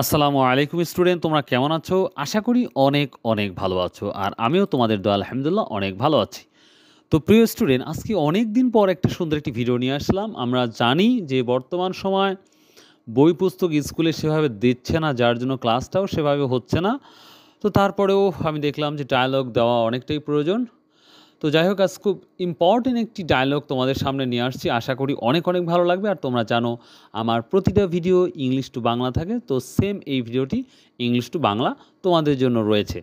আসসালামু আলাইকুম স্টুডেন্ট, তোমরা কেমন আছো? আশা করি অনেক অনেক ভালো আছো। আর আমিও তোমাদের দোয়া আলহামদুলিল্লাহ অনেক ভালো আছি। তো প্রিয় স্টুডেন্ট, আজকে অনেক দিন পর একটা সুন্দর একটি ভিডিও নিয়ে আসলাম। আমরা জানি যে বর্তমান সময় বই পুস্তক স্কুলে সেভাবে দিচ্ছে না, যার জন্য ক্লাসটাও সেভাবে হচ্ছে না। তো তারপরেও আমি দেখলাম যে ডায়ালগ দেওয়া অনেকটাই প্রয়োজন। তো যাই হোক, আজ খুব ইম্পর্টেন্ট একটি ডায়লগ তোমাদের সামনে নিয়ে আসছি। আশা করি অনেক অনেক ভালো লাগবে। আর তোমরা জানো আমার প্রতিটা ভিডিও ইংলিশ টু বাংলা থাকে, তো সেম এই ভিডিওটি ইংলিশ টু বাংলা তোমাদের জন্য রয়েছে।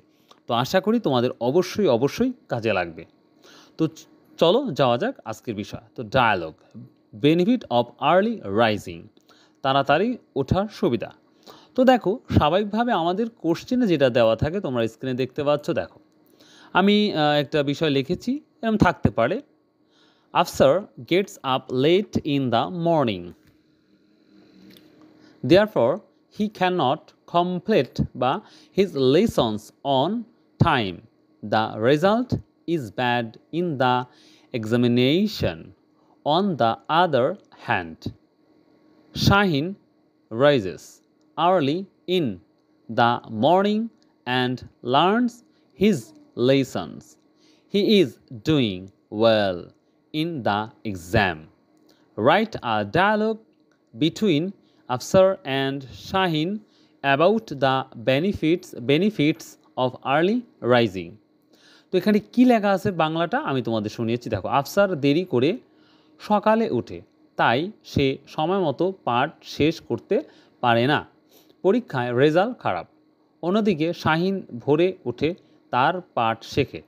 তো আশা করি তোমাদের অবশ্যই অবশ্যই কাজে লাগবে। তো চলো যাওয়া যাক আজকের বিষয়। তো dialogue, benefit of early rising, তাড়াতাড়ি ওঠার সুবিধা। তো দেখো, স্বাভাবিকভাবে আমাদের কোশ্চেনে যেটা দেওয়া থাকে তোমরা স্ক্রিনে দেখতে পাচ্ছ। দেখো, আমি একটা বিষয় লিখেছি, এরকম থাকতে পারে। Afsar gets up late in the morning, therefore he cannot complete বা his lessons on time. The result is bad in the examination. On the other hand, Shaheen rises early in the morning and learns his lessons. He is doing well in the exam. Write a dialogue between Afsar and Shaheen about the benefits of early rising. তো এখানে কি লেখা আছে বাংলাটা আমি তোমাদের শুনিয়েছি। দেখো, আফসার দেরি করে সকালে ওঠে, তাই সে সময় মতো পাঠ শেষ করতে পারে না। পরীক্ষায় রেজাল্ট খারাপ। অন্যদিকে শাহিন ভোরে ওঠে, তার পাঠ শেখে,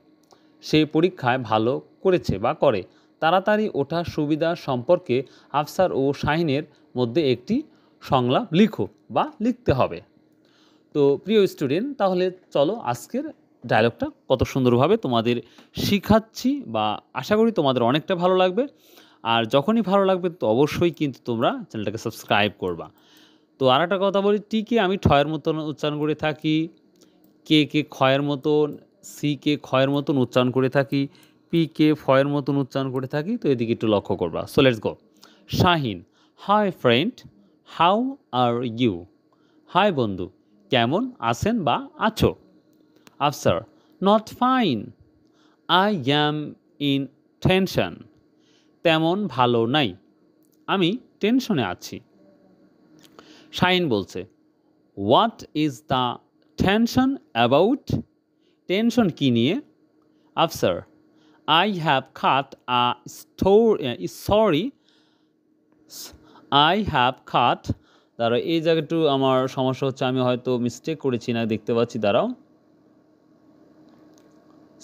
সে পরীক্ষায় ভালো করেছে বা করে। তাড়াতাড়ি ওঠার সুবিধা সম্পর্কে আফসার ও শাহিনের মধ্যে একটি সংলাপ লিখো বা লিখতে হবে। তো প্রিয় স্টুডেন্ট, তাহলে চলো আজকের ডায়লগটা কত সুন্দরভাবে তোমাদের শিখাচ্ছি, বা আশা করি তোমাদের অনেকটা ভালো লাগবে। আর যখনই ভালো লাগবে তো অবশ্যই কিন্তু তোমরা চ্যানেলটাকে সাবস্ক্রাইব করবা। তো আর একটা কথা বলি, টিকে আমি ঠয়ের মতন উচ্চারণ করে থাকি, কে কে ক্ষয়ের মতন, সি কে ক্ষয়ের মতন উচ্চারণ করে থাকি, পি কে ফয়ের মতন উচ্চারণ করে থাকি। তো এদিকে একটু লক্ষ্য করবা। So let's go. Shahin, hi friend, how are you. Hi বন্ধু, কেমন আছেন বা আছো? Afsar, not fine, I am in tension. তেমন ভালো নাই, আমি টেনশনে আছি। শাহিন বলছে, what is the tension about? Tension কী নিয়ে? Afsar, I have cut a sorry I have cut. দাঁড়াও, এই জায়গাটু আমার সমস্যা হচ্ছে, আমি হয়তো মিস্টেক করেছি না, দেখতে পাচ্ছি। দাঁড়াও,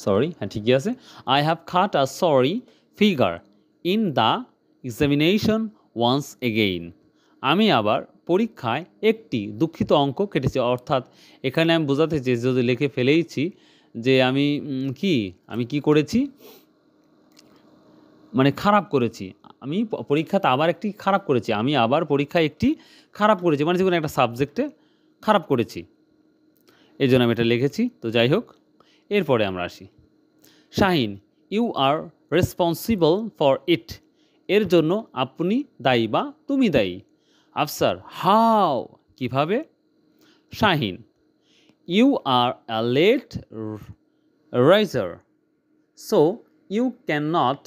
সরি, হ্যাঁ ঠিকই আছে। I have cut a sorry figure in the examination once again. আমি আবার পরীক্ষায় একটি দুঃখিত অঙ্ক কেটেছি। অর্থাৎ এখানে আমি বোঝাতে চেয়েছি, যদি লিখে ফেলেইছি যে আমি কি করেছি, মানে খারাপ করেছি। আমি পরীক্ষাতে আবার একটি খারাপ করেছি, আমি আবার পরীক্ষায় একটি খারাপ করেছি, মানে যে কোনো একটা সাবজেক্টে খারাপ করেছি, এই জন্য আমি এটা লিখেছি। তো যাই হোক, এরপরে আমরা আসি। Shahin, you are responsible for it. এর জন্য আপনি দায়ী বা তুমি দায়ী। আফসার, হাউ, কিভাবে? Shahin, you are a late riser, so you cannot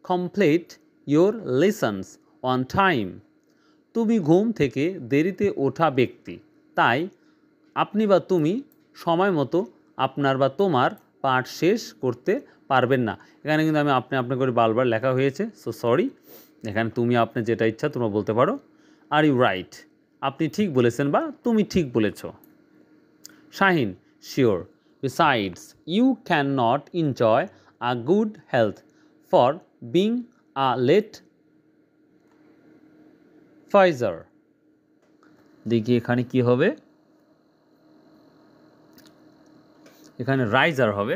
complete your lessons on time. তুমি ঘুম থেকে দেরিতে ওঠা ব্যক্তি, তাই আপনি বা তুমি সময় মতো আপনার বা তোমার পাঠ শেষ করতে পারবেন না। এখানে কিন্তু আমি আপনি করে বারবার লেখা হয়েছে, সো সরি। এখানে তুমি আপনি যেটা ইচ্ছা তোমরা বলতে পারো। আর ইউ রাইট, আপনি ঠিক বলেছেন বা তুমি ঠিক বলেছ। Shahin, sure, besides you cannot enjoy a good health for being a late riser. দেখি এখানে কি হবে, এখানে রাইজার হবে।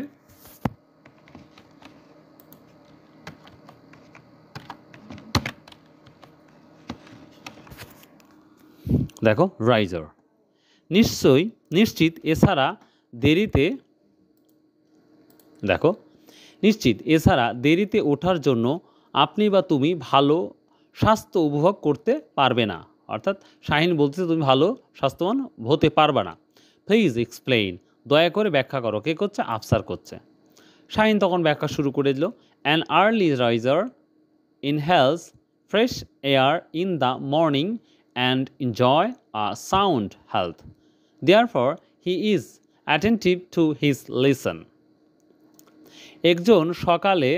দেখো, রাইজার। নিশ্চিত এছাড়া দেরিতে, দেখো, নিশ্চিত এছাড়া দেরিতে ওঠার জন্য আপনি বা তুমি ভালো স্বাস্থ্য উপভোগ করতে পারবে না। অর্থাৎ শাহিন বলতেছে তুমি ভালো স্বাস্থ্যবান হতে পারবা না। প্লিজ এক্সপ্লেইন, দয়া করে ব্যাখ্যা করো। কে করছে? আফসার করছে। শাহিন তখন ব্যাখ্যা শুরু করে দিল। An early raiser inhales fresh air in the morning and enjoy a sound health. Therefore, he is attentive to his lesson. একজন সকালে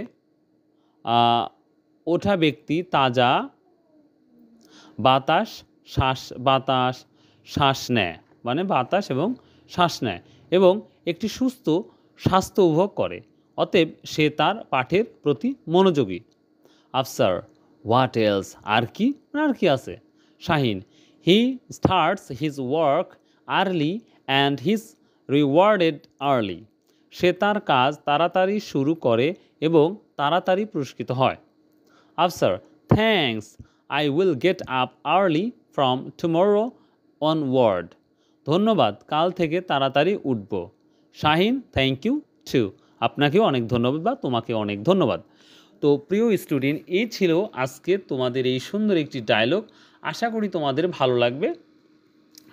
ওঠা ব্যক্তি তাজা বাতাস শ্বাস নেয়, মানে বাতাস এবং শ্বাস নেয় এবং একটি সুস্থ স্বাস্থ্য উপভোগ করে, অতএব সে তার পাঠের প্রতি মনোযোগী। Afsar, what else? আর কি আছে? Shahin, he starts his work early and his rewarded early. সে তার কাজ তাড়াতাড়ি শুরু করে এবং তাড়াতাড়ি পুরস্কৃত হয়। Afsar, thanks, I will get up early from tomorrow onward. ধন্যবাদ, কাল থেকে তাড়াতাড়ি উঠব। Shahin, thank you too. আপনাকেও অনেক ধন্যবাদ বা তোমাকে অনেক ধন্যবাদ। তো প্রিয় স্টুডেন্ট, এই ছিল আজকে তোমাদের এই সুন্দর একটি ডায়লগ। আশা করি তোমাদের ভালো লাগবে।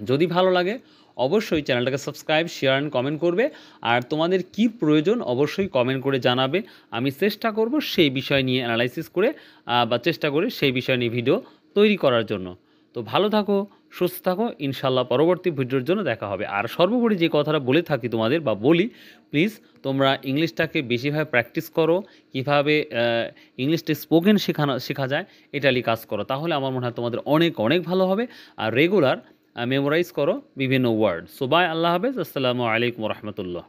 যদি ভালো লাগে অবশ্যই চ্যানেলটাকে সাবস্ক্রাইব, শেয়ার অ্যান্ড কমেন্ট করবে। আর তোমাদের কি প্রয়োজন অবশ্যই কমেন্ট করে জানাবে। আমি চেষ্টা করব সেই বিষয় নিয়ে অ্যানালাইসিস করে বা চেষ্টা করে সেই বিষয় নিয়ে ভিডিও তৈরি করার জন্য। তো ভালো থাকো, সুস্থ থাকো, ইনশাল্লাহ পরবর্তী ভিডিওর জন্য দেখা হবে। আর সর্বোপরি যে কথাটা বলে থাকি তোমাদের বা বলি, প্লিজ তোমরা ইংলিশটাকে বেশিভাবে প্র্যাকটিস করো। কীভাবে ইংলিশটা স্পোকেন শেখা যায় এটালি কাজ করো, তাহলে আমার মনে হয় তোমাদের অনেক অনেক ভালো হবে। আর রেগুলার মেমোরাইজ করো বিভিন্ন ওয়ার্ড। সো বাই, আল্লাহ হাফেজ, আসসালামু আলাইকুম রহমতুল্লাহ।